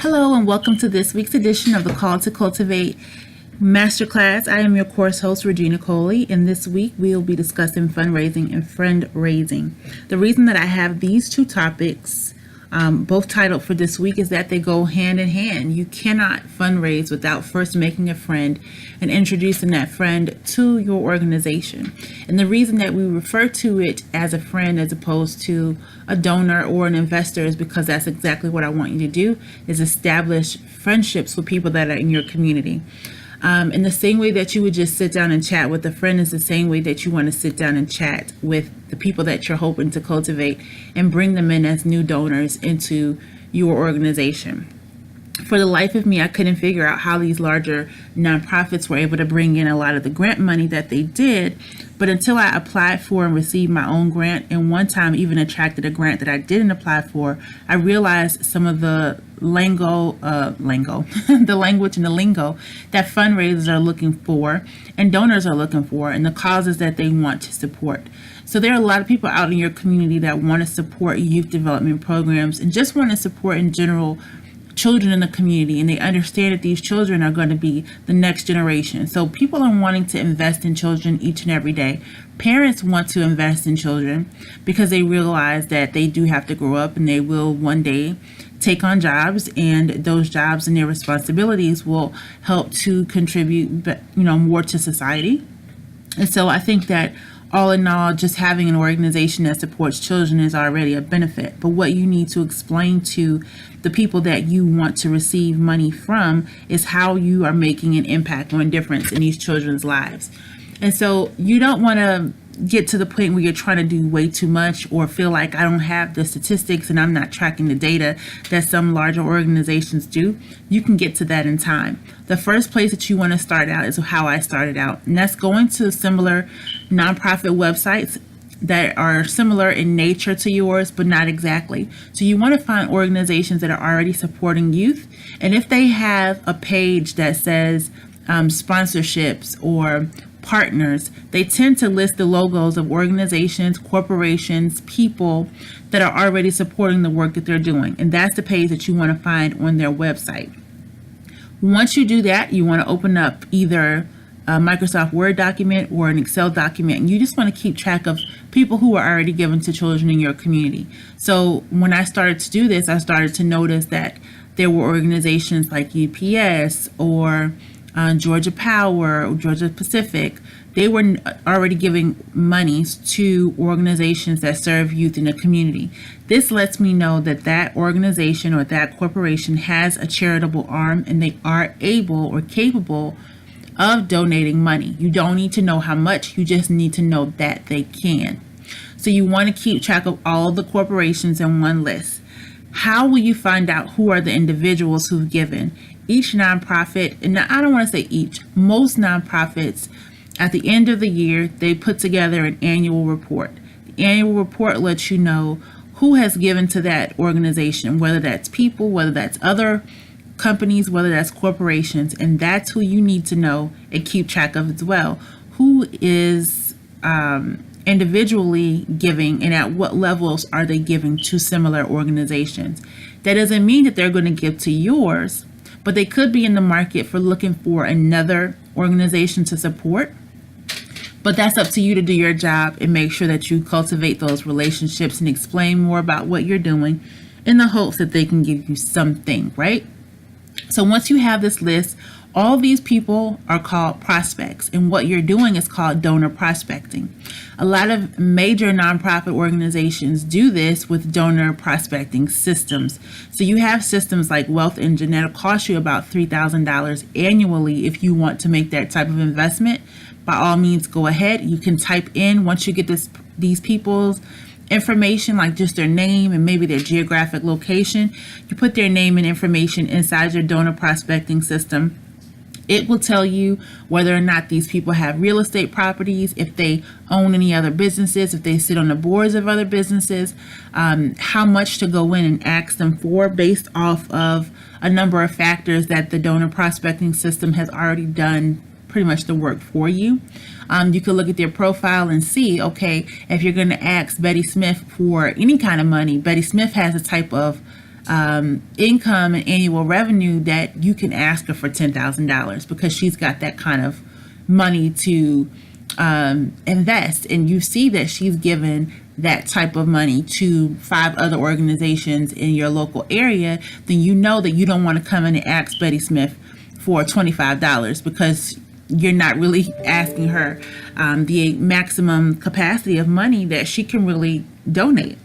Hello and welcome to this week's edition of the Call to Cultivate Masterclass. I am your course host, Regina Coley, and this week we'll be discussing fundraising and friend raising. The reason that I have these two topics both titled for this week is that they go hand in hand. You cannot fundraise without first making a friend and introducing that friend to your organization. And the reason that we refer to it as a friend as opposed to a donor or an investor is because that's exactly what I want you to do, is establish friendships with people that are in your community. In the same way that you would just sit down and chat with a friend is the same way that you want to sit down and chat with the people that you're hoping to cultivate and bring them in as new donors into your organization. For the life of me, I couldn't figure out how these larger nonprofits were able to bring in a lot of the grant money that they did. But until I applied for and received my own grant, and one time even attracted a grant that I didn't apply for, I realized some of the the language and the lingo that fundraisers are looking for and donors are looking for, and the causes that they want to support. So there are a lot of people out in your community that want to support youth development programs and just want to support in general children in the community, and they understand that these children are going to be the next generation. So people are wanting to invest in children each and every day. Parents want to invest in children because they realize that they do have to grow up and they will one day take on jobs, and those jobs and their responsibilities will help to contribute, more to society. And so I think that all in all, just having an organization that supports children is already a benefit. But what you need to explain to the people that you want to receive money from is how you are making an impact or a difference in these children's lives. And so you don't want to get to the point where you're trying to do way too much or feel like I don't have the statistics and I'm not tracking the data that some larger organizations do. You can get to that in time. The first place that you want to start out is how I started out, and that's going to similar nonprofit websites that are similar in nature to yours, but not exactly. So you want to find organizations that are already supporting youth, and if they have a page that says sponsorships or partners, they tend to list the logos of organizations, corporations, people that are already supporting the work that they're doing. And that's the page that you want to find on their website. Once you do that, you want to open up either a Microsoft Word document or an Excel document, and you just want to keep track of people who are already given to children in your community. So when I started to do this, I started to notice that there were organizations like UPS or Georgia Power or Georgia Pacific. They were already giving monies to organizations that serve youth in the community. This lets me know that that organization or that corporation has a charitable arm and they are able or capable of donating money. You don't need to know how much, you just need to know that they can. So you want to keep track of all the corporations in one list. How will you find out who are the individuals who've given? Each nonprofit, and I don't want to say each, most nonprofits, at the end of the year, they put together an annual report. The annual report lets you know who has given to that organization, whether that's people, whether that's other companies, whether that's corporations, and that's who you need to know and keep track of as well. Who is individually giving and at what levels are they giving to similar organizations? That doesn't mean that they're going to give to yours, but they could be in the market for looking for another organization to support. But that's up to you to do your job and make sure that you cultivate those relationships and explain more about what you're doing in the hopes that they can give you something, right? So once you have this list, all these people are called prospects, and what you're doing is called donor prospecting. A lot of major nonprofit organizations do this with donor prospecting systems. So you have systems like Wealth Engine that'll cost you about $3,000 annually if you want to make that type of investment. By all means, go ahead. You can type in, once you get these people's information, like just their name and maybe their geographic location, you put their name and information inside your donor prospecting system. It will tell you whether or not these people have real estate properties, if they own any other businesses, if they sit on the boards of other businesses, how much to go in and ask them for based off of a number of factors that the donor prospecting system has already done pretty much the work for you. You can look at their profile and see, okay, if you're going to ask Betty Smith for any kind of money, Betty Smith has a type of income and annual revenue that you can ask her for $10,000 because she's got that kind of money to invest. And you see that she's given that type of money to 5 other organizations in your local area, then you know that you don't want to come in and ask Betty Smith for $25 because you're not really asking her the maximum capacity of money that she can really donate.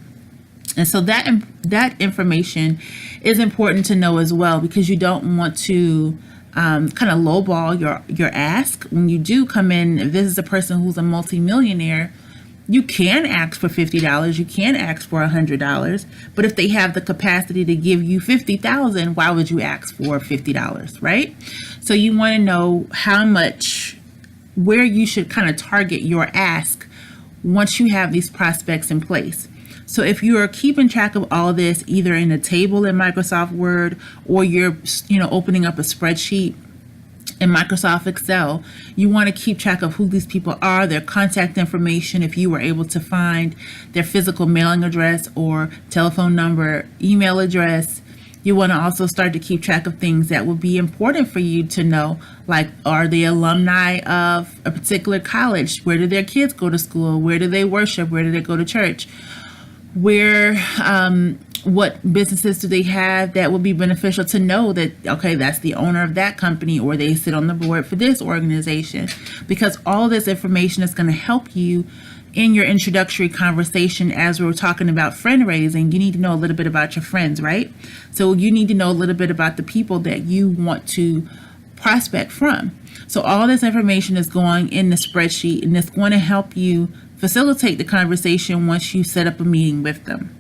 And so that information is important to know as well, because you don't want to kind of lowball your ask. When you do come in and visit a person who's a multimillionaire, you can ask for $50, you can ask for $100, but if they have the capacity to give you $50,000, why would you ask for $50, right? So you want to know how much, where you should kind of target your ask once you have these prospects in place. So if you are keeping track of all this, either in a table in Microsoft Word, or you're opening up a spreadsheet in Microsoft Excel, you want to keep track of who these people are, their contact information, if you were able to find their physical mailing address or telephone number, email address. You want to also start to keep track of things that will be important for you to know, like, are they alumni of a particular college? Where do their kids go to school? Where do they worship? Where do they go to church? What businesses do they have that would be beneficial to know that, okay, that's the owner of that company, or they sit on the board for this organization? Because all this information is going to help you in your introductory conversation. As we were talking about friend raising, you need to know a little bit about your friends, right? So you need to know a little bit about the people that you want to prospect from. So all this information is going in the spreadsheet, and it's going to help you facilitate the conversation once you set up a meeting with them.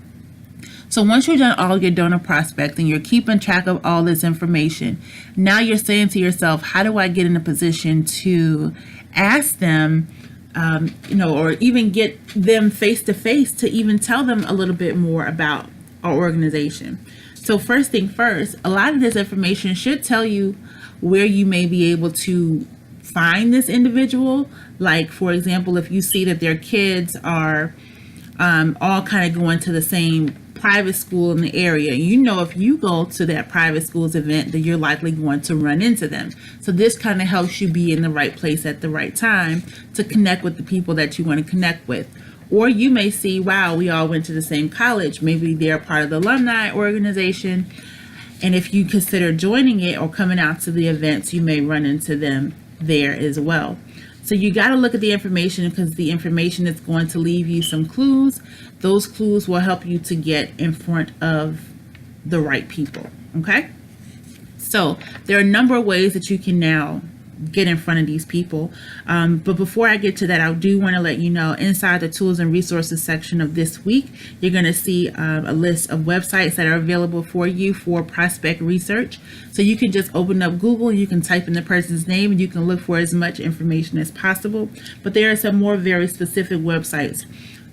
So once you've done all your donor prospecting, you're keeping track of all this information. Now you're saying to yourself, how do I get in a position to ask them, or even get them face to face to even tell them a little bit more about our organization? So first thing first, a lot of this information should tell you where you may be able to find this individual. Like, for example, if you see that their kids are all kind of going to the same private school in the area, if you go to that private school's event, that you're likely going to run into them. So this kind of helps you be in the right place at the right time to connect with the people that you want to connect with. Or you may see, wow, we all went to the same college. Maybe they're part of the alumni organization. And if you consider joining it or coming out to the events, you may run into them there as well. So you got to look at the information, because the information is going to leave you some clues. Those clues will help you to get in front of the right people. Okay. So there are a number of ways that you can now get in front of these people. But before I get to that, I do want to let you know, inside the tools and resources section of this week, you're going to see a list of websites that are available for you for prospect research. So you can just open up Google, you can type in the person's name, and you can look for as much information as possible. But there are some more very specific websites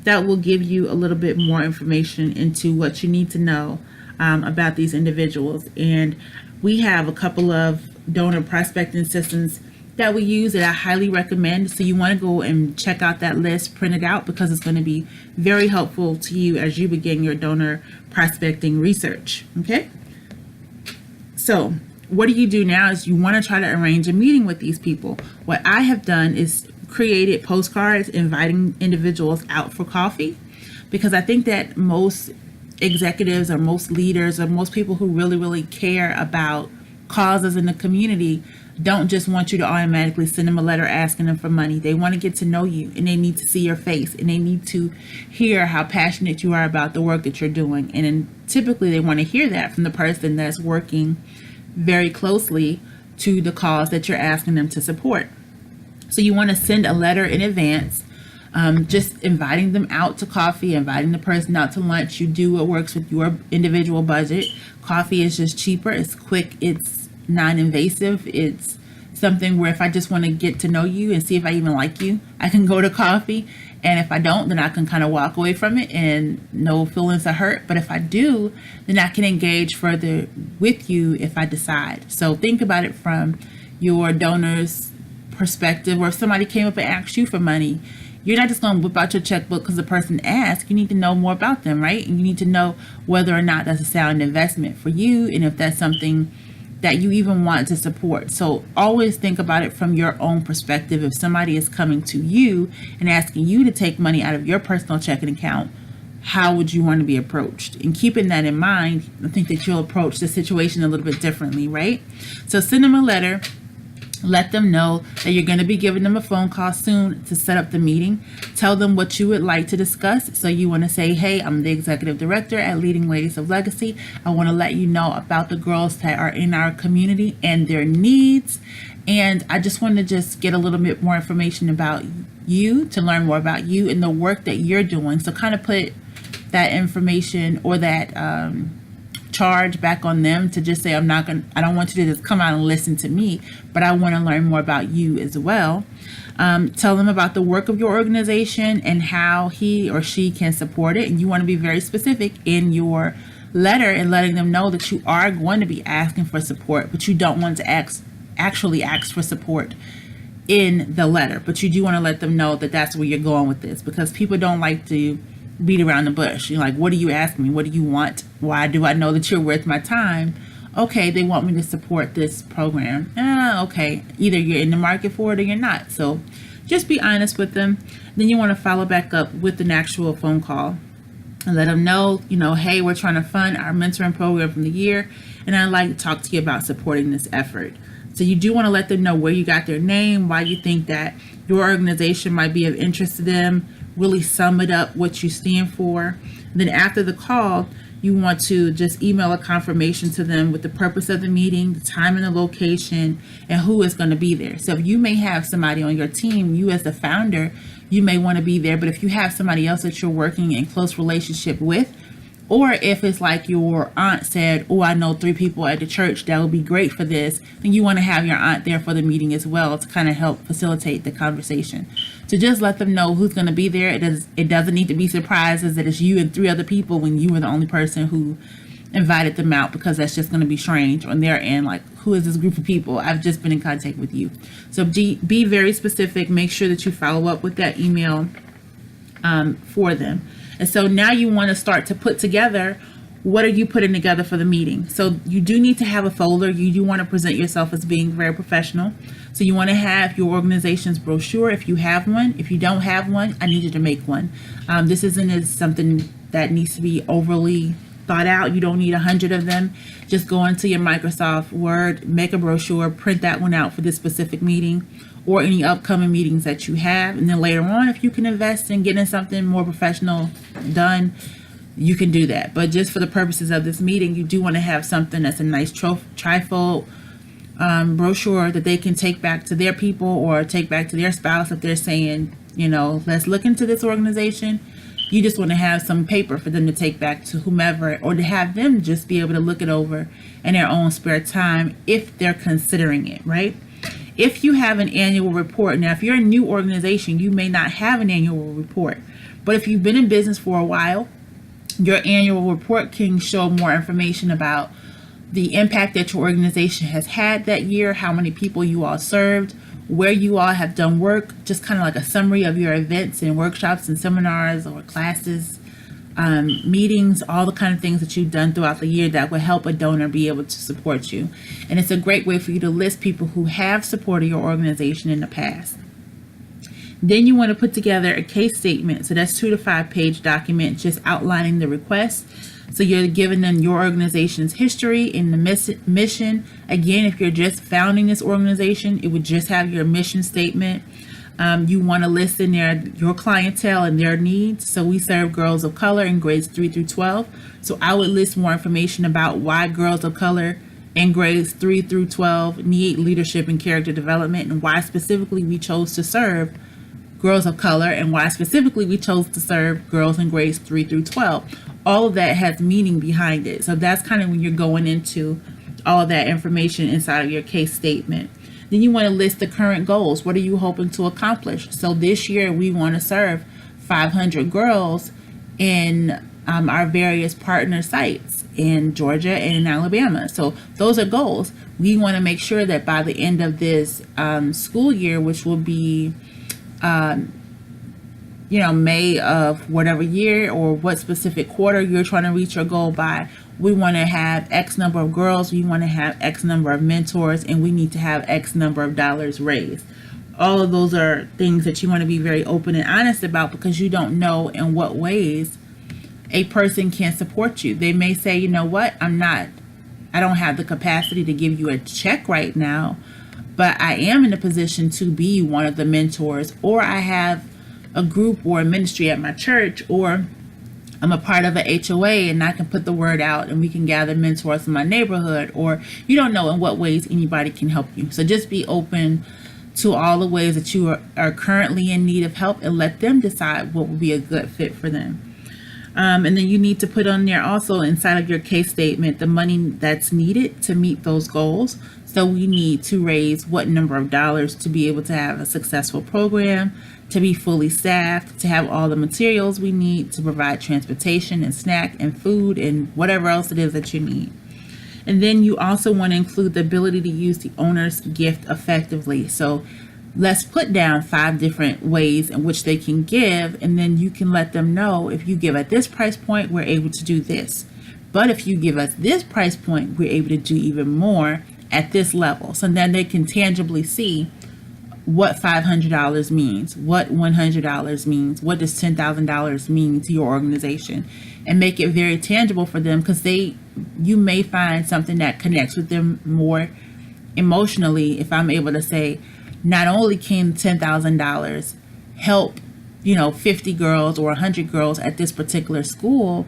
that will give you a little bit more information into what you need to know about these individuals. And we have a couple of donor prospecting systems that we use that I highly recommend. So you want to go and check out that list, print it out, because it's going to be very helpful to you as you begin your donor prospecting research. Okay. So what do you do now is you want to try to arrange a meeting with these people. What I have done is created postcards inviting individuals out for coffee, because I think that most executives or most leaders or most people who really, really care about causes in the community don't just want you to automatically send them a letter asking them for money. They want to get to know you, and they need to see your face, and they need to hear how passionate you are about the work that you're doing. And then typically they want to hear that from the person that's working very closely to the cause that you're asking them to support. So you want to send a letter in advance, just inviting them out to coffee, inviting the person out to lunch. You do what works with your individual budget. Coffee is just cheaper, it's quick, it's non-invasive. It's something where if I just want to get to know you and see if I even like you, I can go to coffee. And if I don't, then I can kind of walk away from it and no feelings are hurt. But if I do, then I can engage further with you if I decide. So think about it from your donor's perspective, or if somebody came up and asked you for money, You're not just going to whip out your checkbook because the person asked. You need to know more about them, right? And you need to know whether or not that's a sound investment for you, and if that's something that you even want to support. So always think about it from your own perspective. If somebody is coming to you and asking you to take money out of your personal checking account, how would you want to be approached? And keeping that in mind, I think that you'll approach the situation a little bit differently, right? So send them a letter. Let them know that you're going to be giving them a phone call soon to set up the meeting. Tell them what you would like to discuss. So you want to say, hey, I'm the executive director at Leading Ladies of Legacy. I want to let you know about the girls that are in our community and their needs. And I just want to just get a little bit more information about you, to learn more about you and the work that you're doing. So kind of put that information or that charge back on them to just say, I don't want you to just come out and listen to me, but I want to learn more about you as well. Tell them about the work of your organization and how he or she can support it. And you want to be very specific in your letter and letting them know that you are going to be asking for support, but you don't want to actually ask for support in the letter. But you do want to let them know that that's where you're going with this, because people don't like to beat around the bush. You're like, what do you ask me? What do you want? Why do I know that you're worth my time? Okay, they want me to support this program. Okay, either you're in the market for it or you're not. So just be honest with them. Then you want to follow back up with an actual phone call and let them know, hey, we're trying to fund our mentoring program from the year, and I'd like to talk to you about supporting this effort. So you do want to let them know where you got their name, why you think that your organization might be of interest to them, really sum it up what you stand for. Then after the call, you want to just email a confirmation to them with the purpose of the meeting, the time and the location, and who is going to be there. So if you may have somebody on your team, you as the founder, you may want to be there, but if you have somebody else that you're working in close relationship with, or if it's like your aunt said, oh, I know 3 people at the church that would be great for this, then you want to have your aunt there for the meeting as well to kind of help facilitate the conversation. So just let them know who's going to be there. It doesn't need to be surprises that it's you and 3 other people when you were the only person who invited them out, because that's just going to be strange on their end. Like, who is this group of people? I've just been in contact with you. So be very specific. Make sure that you follow up with that email for them. And so now you want to start to put together, what are you putting together for the meeting? So you do need to have a folder. You do want to present yourself as being very professional. So you want to have your organization's brochure if you have one. If you don't have one, I need you to make one. This isn't something that needs to be overly thought out. You don't need 100 of them. Just go into your Microsoft Word, make a brochure, print that one out for this specific meeting or any upcoming meetings that you have. And then later on, if you can invest in getting something more professional done, you can do that. But just for the purposes of this meeting, you do want to have something that's a nice trifold brochure that they can take back to their people or take back to their spouse if they're saying, let's look into this organization. You just want to have some paper for them to take back to whomever, or to have them just be able to look it over in their own spare time if they're considering it, right? If you have an annual report, now if you're a new organization, you may not have an annual report, but if you've been in business for a while, your annual report can show more information about the impact that your organization has had that year, how many people you all served, where you all have done work, just kind of like a summary of your events and workshops and seminars or classes, meetings, all the kind of things that you've done throughout the year that will help a donor be able to support you. And it's a great way for you to list people who have supported your organization in the past. Then you want to put together a case statement. So that's 2 to 5 page document just outlining the request. So you're giving them your organization's history and the mission. Again, if you're just founding this organization, it would just have your mission statement. You want to list in there your clientele and their needs. So we serve girls of color in grades 3 through 12. So I would list more information about why girls of color in grades 3 through 12 need leadership and character development, and why specifically we chose to serve girls of color, and why specifically we chose to serve girls in grades 3 through 12. All of that has meaning behind it. So that's kind of when you're going into all of that information inside of your case statement. Then you want to list the current goals. What are you hoping to accomplish? So this year we want to serve 500 girls in our various partner sites in Georgia and in Alabama. So those are goals. We want to make sure that by the end of this school year, which will be May of whatever year or what specific quarter you're trying to reach your goal by. We want to have X number of girls, we want to have X number of mentors, and we need to have X number of dollars raised. All of those are things that you want to be very open and honest about, because you don't know in what ways a person can support you. They may say, you know what, I don't have the capacity to give you a check right now, but I am in a position to be one of the mentors, or I have a group or a ministry at my church, or I'm a part of a HOA and I can put the word out and we can gather mentors in my neighborhood. Or you don't know in what ways anybody can help you. So just be open to all the ways that you are currently in need of help, and let them decide what will be a good fit for them. And then you need to put on there also, inside of your case statement, the money that's needed to meet those goals. So we need to raise what number of dollars to be able to have a successful program, to be fully staffed, to have all the materials we need, to provide transportation and snack and food and whatever else it is that you need. And then you also want to include the ability to use the owner's gift effectively. So let's put down 5 different ways in which they can give, and then you can let them know, if you give at this price point, we're able to do this. But if you give us this price point, we're able to do even more at this level. So then they can tangibly see what $500 means, what $100 means, what does $10,000 mean to your organization, and make it very tangible for them, because you may find something that connects with them more emotionally if I'm able to say, not only can $10,000 help 50 girls or 100 girls at this particular school,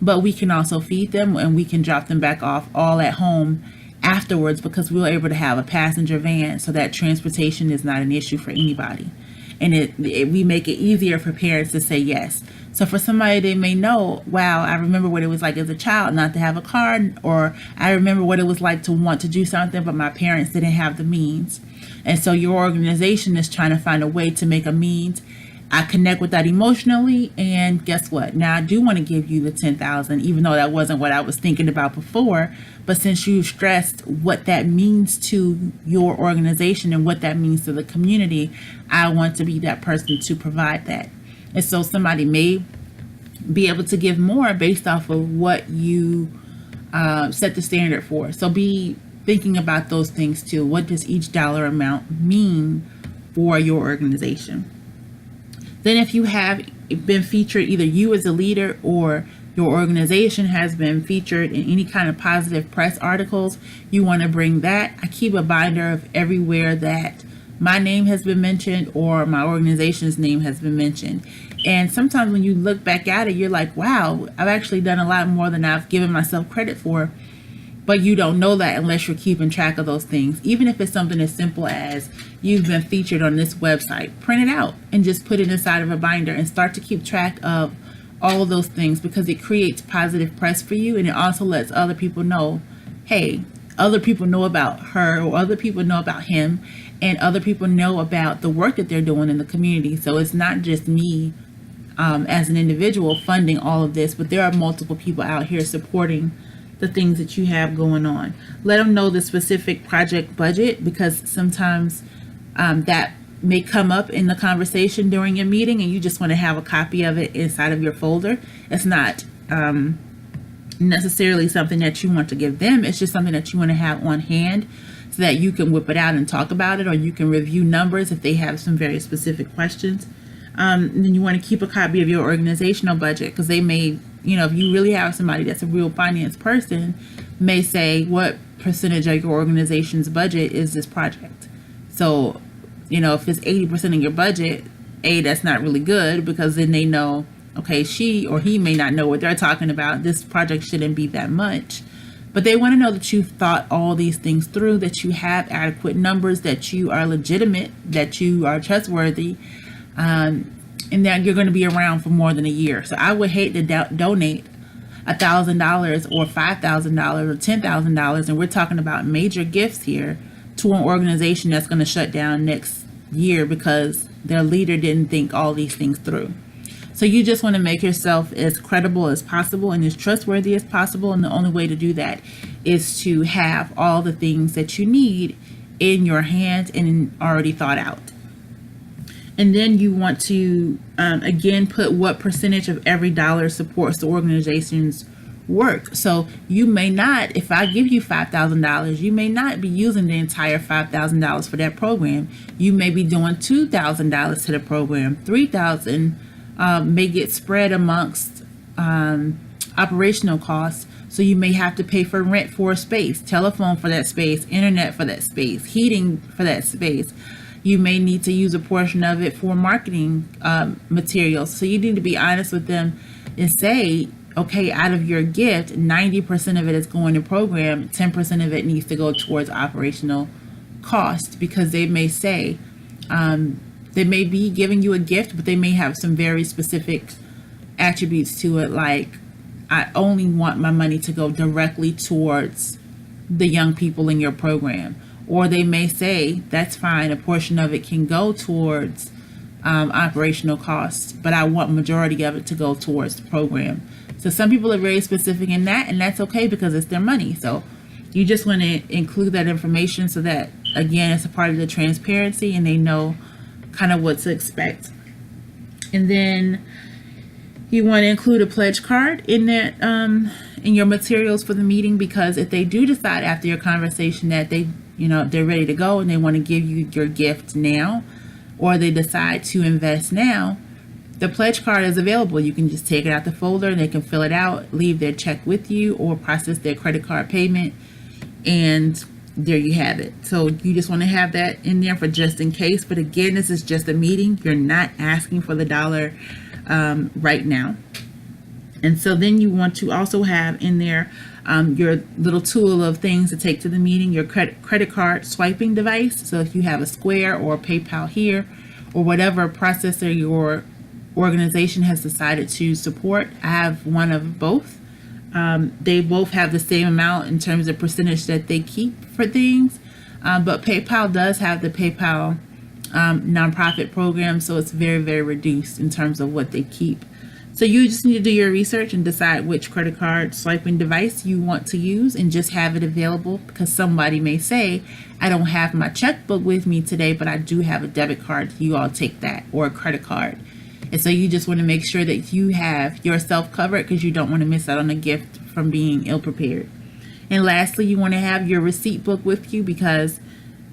but we can also feed them and we can drop them back off all at home afterwards, because we were able to have a passenger van, so that transportation is not an issue for anybody. And we make it easier for parents to say yes. So for somebody, they may know, wow, I remember what it was like as a child not to have a car, or I remember what it was like to want to do something, but my parents didn't have the means. And so your organization is trying to find a way to make a means. I connect with that emotionally, and guess what? Now I do want to give you the $10,000, even though that wasn't what I was thinking about before. But since you stressed what that means to your organization and what that means to the community, I want to be that person to provide that. And so somebody may be able to give more based off of what you set the standard for. So be thinking about those things too. What does each dollar amount mean for your organization? Then if you have been featured, either you as a leader or your organization has been featured in any kind of positive press articles, you want to bring that. I keep a binder of everywhere that my name has been mentioned or my organization's name has been mentioned. And sometimes when you look back at it, you're like, wow, I've actually done a lot more than I've given myself credit for. But you don't know that unless you're keeping track of those things. Even if it's something as simple as you've been featured on this website, print it out and just put it inside of a binder and start to keep track of all of those things, because it creates positive press for you, and it also lets other people know, hey, other people know about her, or other people know about him, and other people know about the work that they're doing in the community. So it's not just me as an individual funding all of this, but there are multiple people out here supporting the things that you have going on. Let them know the specific project budget, because sometimes that may come up in the conversation during your meeting, and you just want to have a copy of it inside of your folder. It's not necessarily something that you want to give them. It's just something that you want to have on hand so that you can whip it out and talk about it, or you can review numbers if they have some very specific questions. And then you want to keep a copy of your organizational budget, because they may, if you really have somebody that's a real finance person, may say, what percentage of your organization's budget is this project? So, if it's 80% of your budget, that's not really good, because then they know, okay, she or he may not know what they're talking about. This project shouldn't be that much. But they want to know that you've thought all these things through, that you have adequate numbers, that you are legitimate, that you are trustworthy, and that you're going to be around for more than a year. So I would hate to donate $1,000 or $5,000 or $10,000, and we're talking about major gifts here, to an organization that's going to shut down next year because their leader didn't think all these things through. So you just want to make yourself as credible as possible and as trustworthy as possible. And the only way to do that is to have all the things that you need in your hands and already thought out. And then you want to, again, put what percentage of every dollar supports the organization's work. So you may not, if I give you $5,000, you may not be using the entire $5,000 for that program. You may be doing $2,000 to the program. $3,000 may get spread amongst operational costs. So you may have to pay for rent for a space, telephone for that space, internet for that space, heating for that space. You may need to use a portion of it for marketing materials. So you need to be honest with them and say, okay, out of your gift, 90% of it is going to program, 10% of it needs to go towards operational cost, because they may say, they may be giving you a gift, but they may have some very specific attributes to it, like, I only want my money to go directly towards the young people in your program. Or they may say, that's fine, a portion of it can go towards operational costs, but I want majority of it to go towards the program. So some people are very specific in that, and that's okay because it's their money. So you just want to include that information so that, again, it's a part of the transparency and they know kind of what to expect. And then you want to include a pledge card in that in your materials for the meeting, because if they do decide after your conversation that they're ready to go and they want to give you your gift now, or they decide to invest now, the pledge card is available. You can just take it out the folder and they can fill it out, leave their check with you, or process their credit card payment, and there you have it. So you just want to have that in there for just in case. But again, this is just a meeting. You're not asking for the dollar right now. And so then you want to also have in there your little tool of things to take to the meeting, your credit card swiping device. So if you have a Square or PayPal here, or whatever processor your organization has decided to support, I have one of both. They both have the same amount in terms of percentage that they keep for things, but PayPal does have the PayPal nonprofit program, so it's very, very reduced in terms of what they keep. So you just need to do your research and decide which credit card swiping device you want to use, and just have it available, because somebody may say, I don't have my checkbook with me today, but I do have a debit card. You all take that, or a credit card. And so you just want to make sure that you have yourself covered, because you don't want to miss out on a gift from being ill prepared. And lastly, you want to have your receipt book with you, because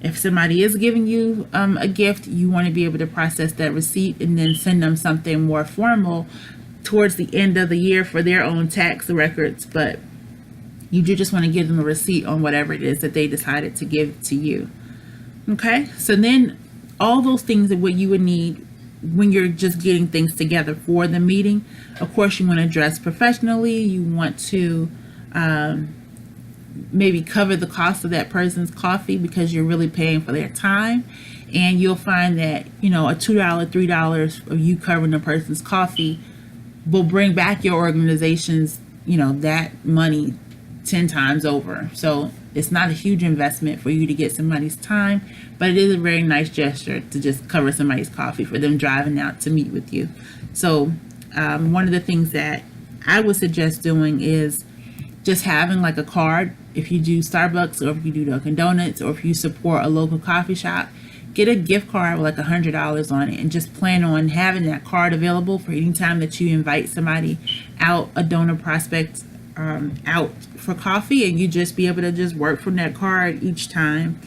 if somebody is giving you a gift, you want to be able to process that receipt and then send them something more formal towards the end of the year for their own tax records. But you do just want to give them a receipt on whatever it is that they decided to give to you. Okay, so then all those things are what you would need when you're just getting things together for the meeting. Of course, you want to dress professionally. You want to maybe cover the cost of that person's coffee, because you're really paying for their time. And you'll find that, a $2, $3 of you covering a person's coffee will bring back your organization's, that money 10 times over. So it's not a huge investment for you to get somebody's time, but it is a very nice gesture to just cover somebody's coffee for them driving out to meet with you. So one of the things that I would suggest doing is just having like a card. If you do Starbucks, or if you do Dunkin' Donuts, or if you support a local coffee shop, get a gift card with like $100 on it, and just plan on having that card available for any time that you invite somebody out, a donor prospect out for coffee, and you just be able to just work from that card each time.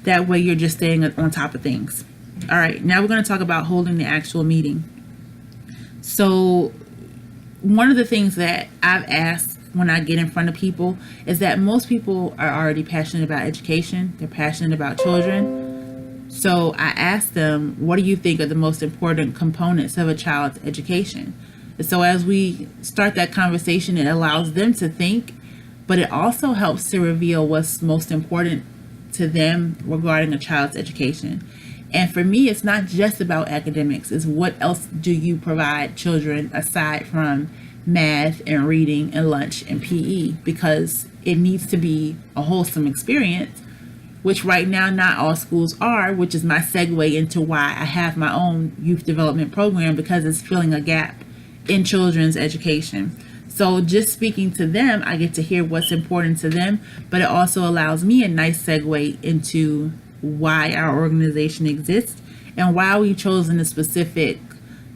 That way you're just staying on top of things. All right, now we're going to talk about holding the actual meeting. So one of the things that I've asked when I get in front of people is that most people are already passionate about education. They're passionate about children. So I ask them, what do you think are the most important components of a child's education? And so as we start that conversation, it allows them to think, but it also helps to reveal what's most important to them regarding a child's education. And for me, it's not just about academics. It's what else do you provide children aside from math and reading and lunch and PE, because it needs to be a wholesome experience, which right now not all schools are, which is my segue into why I have my own youth development program, because it's filling a gap in children's education. So just speaking to them, I get to hear what's important to them, but it also allows me a nice segue into why our organization exists and why we've chosen the specific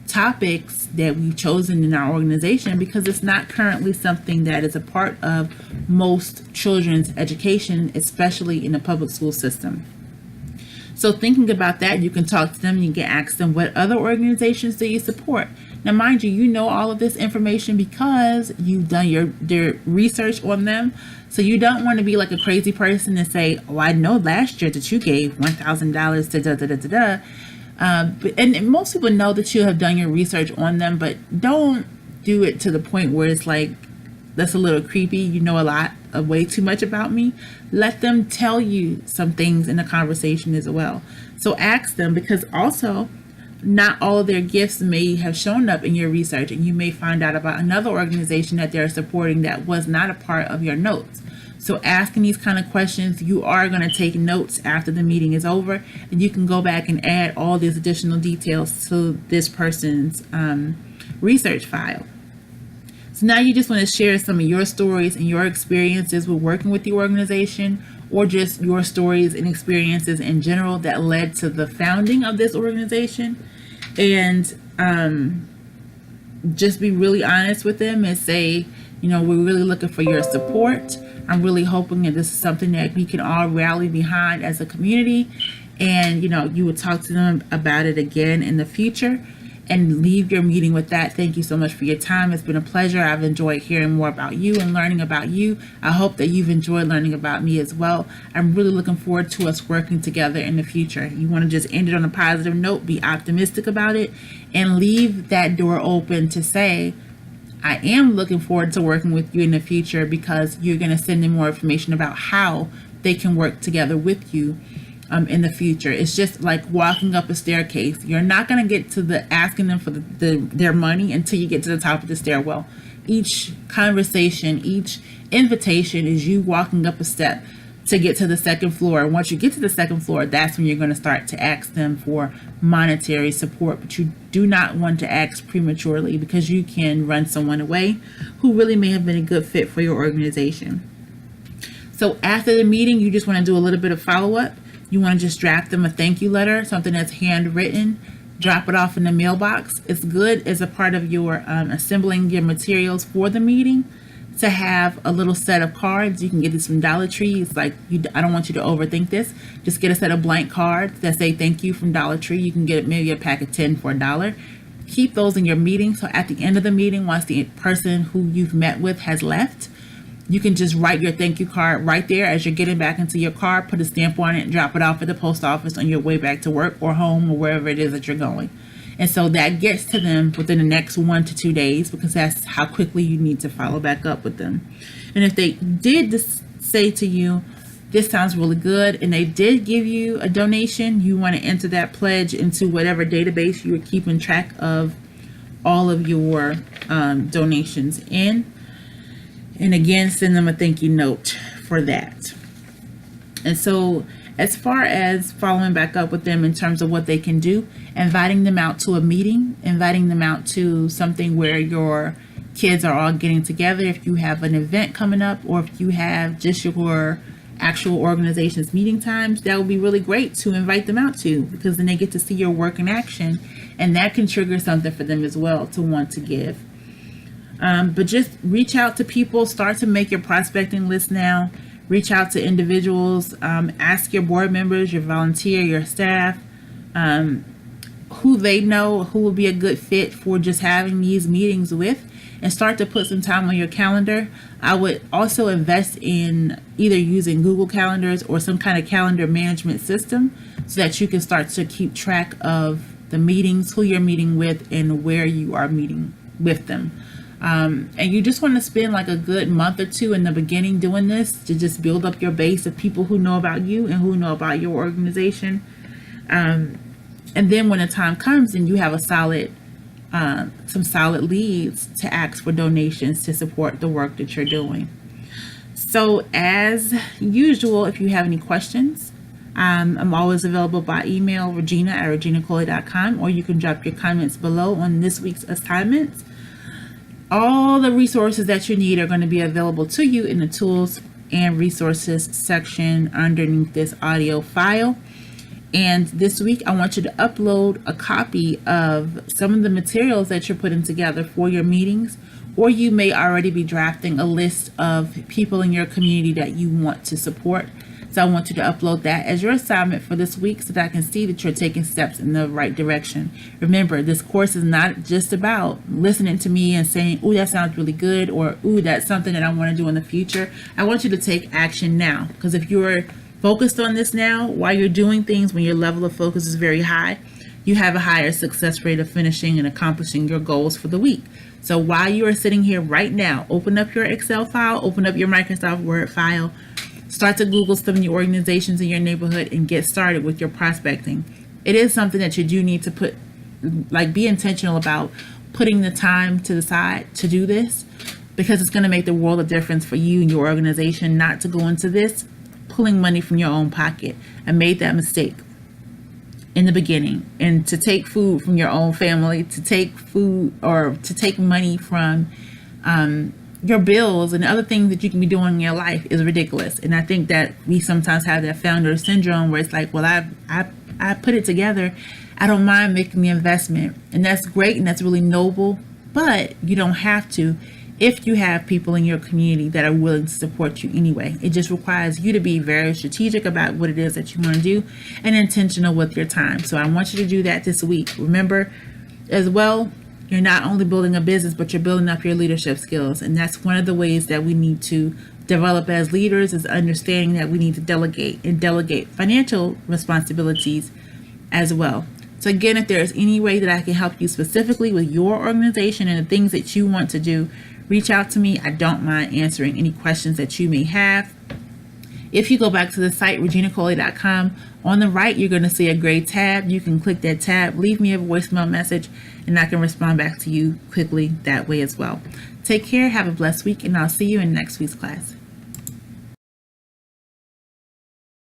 topics that we've chosen in our organization, because it's not currently something that is a part of most children's education, especially in the public school system. So thinking about that, you can talk to them, you can ask them, what other organizations do you support? Now, mind you, you know all of this information because you've done your research on them. So you don't want to be like a crazy person and say, oh, I know last year that you gave $1,000 to da-da-da-da-da. And most people know that you have done your research on them, but don't do it to the point where it's like, that's a little creepy. You know a lot of way too much about me. Let them tell you some things in the conversation as well. So ask them, because also not all of their gifts may have shown up in your research, and you may find out about another organization that they're supporting that was not a part of your notes. So asking these kind of questions, you are going to take notes after the meeting is over, and you can go back and add all these additional details to this person's research file. So now you just want to share some of your stories and your experiences with working with the organization, or just your stories and experiences in general that led to the founding of this organization. And just be really honest with them and say, we're really looking for your support. I'm really hoping that this is something that we can all rally behind as a community. And, you would talk to them about it again in the future, and leave your meeting with that. Thank you so much for your time. It's been a pleasure. I've enjoyed hearing more about you and learning about you. I hope that you've enjoyed learning about me as well. I'm really looking forward to us working together in the future. You want to just end it on a positive note, be optimistic about it, and leave that door open to say, I am looking forward to working with you in the future, because you're going to send them more information about how they can work together with you in the future. It's just like walking up a staircase. You're not going to get to the asking them for their money until you get to the top of the stairwell. Each conversation, each invitation is you walking up a step to get to the second floor. And once you get to the second floor, that's when you're going to start to ask them for monetary support. But you do not want to ask prematurely, because you can run someone away who really may have been a good fit for your organization. So after the meeting, you just want to do a little bit of follow-up. You want to just draft them a thank you letter, something that's handwritten, drop it off in the mailbox. It's good as a part of your assembling your materials for the meeting to have a little set of cards. You can get this from Dollar Tree. It's like, I don't want you to overthink this. Just get a set of blank cards that say thank you from Dollar Tree. You can get maybe a pack of 10 for $1. Keep those in your meeting. So at the end of the meeting, once the person who you've met with has left, you can just write your thank you card right there as you're getting back into your car, put a stamp on it, and drop it off at the post office on your way back to work or home or wherever it is that you're going. And so that gets to them within the next 1 to 2 days, because that's how quickly you need to follow back up with them. And if they did say to you, this sounds really good, and they did give you a donation, you want to enter that pledge into whatever database you were keeping track of all of your donations in. And again, send them a thank you note for that. And so as far as following back up with them in terms of what they can do, inviting them out to a meeting, inviting them out to something where your kids are all getting together. If you have an event coming up, or if you have just your actual organization's meeting times, that would be really great to invite them out to, because then they get to see your work in action, and that can trigger something for them as well to want to give. But just reach out to people, start to make your prospecting list now. Reach out to individuals, ask your board members, your volunteer, your staff, who they know, who will be a good fit for just having these meetings with, and start to put some time on your calendar. I would also invest in either using Google Calendars or some kind of calendar management system, so that you can start to keep track of the meetings, who you're meeting with, and where you are meeting with them. And you just want to spend like a good month or two in the beginning doing this to just build up your base of people who know about you and who know about your organization. And then when the time comes and you have a solid, some solid leads to ask for donations to support the work that you're doing. So as usual, if you have any questions, I'm always available by email, regina@reginacoley.com, or you can drop your comments below on this week's assignments. All the resources that you need are going to be available to you in the tools and resources section underneath this audio file. And this week, I want you to upload a copy of some of the materials that you're putting together for your meetings, or you may already be drafting a list of people in your community that you want to support. So I want you to upload that as your assignment for this week so that I can see that you're taking steps in the right direction. Remember, this course is not just about listening to me and saying, "Ooh, that sounds really good," or "Ooh, that's something that I want to do in the future." I want you to take action now, because if you're focused on this now while you're doing things, when your level of focus is very high, you have a higher success rate of finishing and accomplishing your goals for the week. So while you are sitting here right now, open up your Excel file, open up your Microsoft Word file, start to Google some of the organizations in your neighborhood and get started with your prospecting. It is something that you do need to be intentional about putting the time to the side to do this, because it's going to make the world of difference for you and your organization not to go into this pulling money from your own pocket. I made that mistake in the beginning, and to take food from your own family, to take food or to take money from your bills and other things that you can be doing in your life is ridiculous. And I think that we sometimes have that founder syndrome where it's like, well, I put it together, I don't mind making the investment, and that's great and that's really noble, but you don't have to if you have people in your community that are willing to support you anyway. It just requires you to be very strategic about what it is that you want to do and intentional with your time. So I want you to do that this week. Remember as well, you're not only building a business, but you're building up your leadership skills. And that's one of the ways that we need to develop as leaders, is understanding that we need to delegate financial responsibilities as well. So again, if there is any way that I can help you specifically with your organization and the things that you want to do, reach out to me. I don't mind answering any questions that you may have. If you go back to the site, reginacoley.com, on the right, you're going to see a gray tab. You can click that tab, leave me a voicemail message, and I can respond back to you quickly that way as well. Take care, have a blessed week, and I'll see you in next week's class.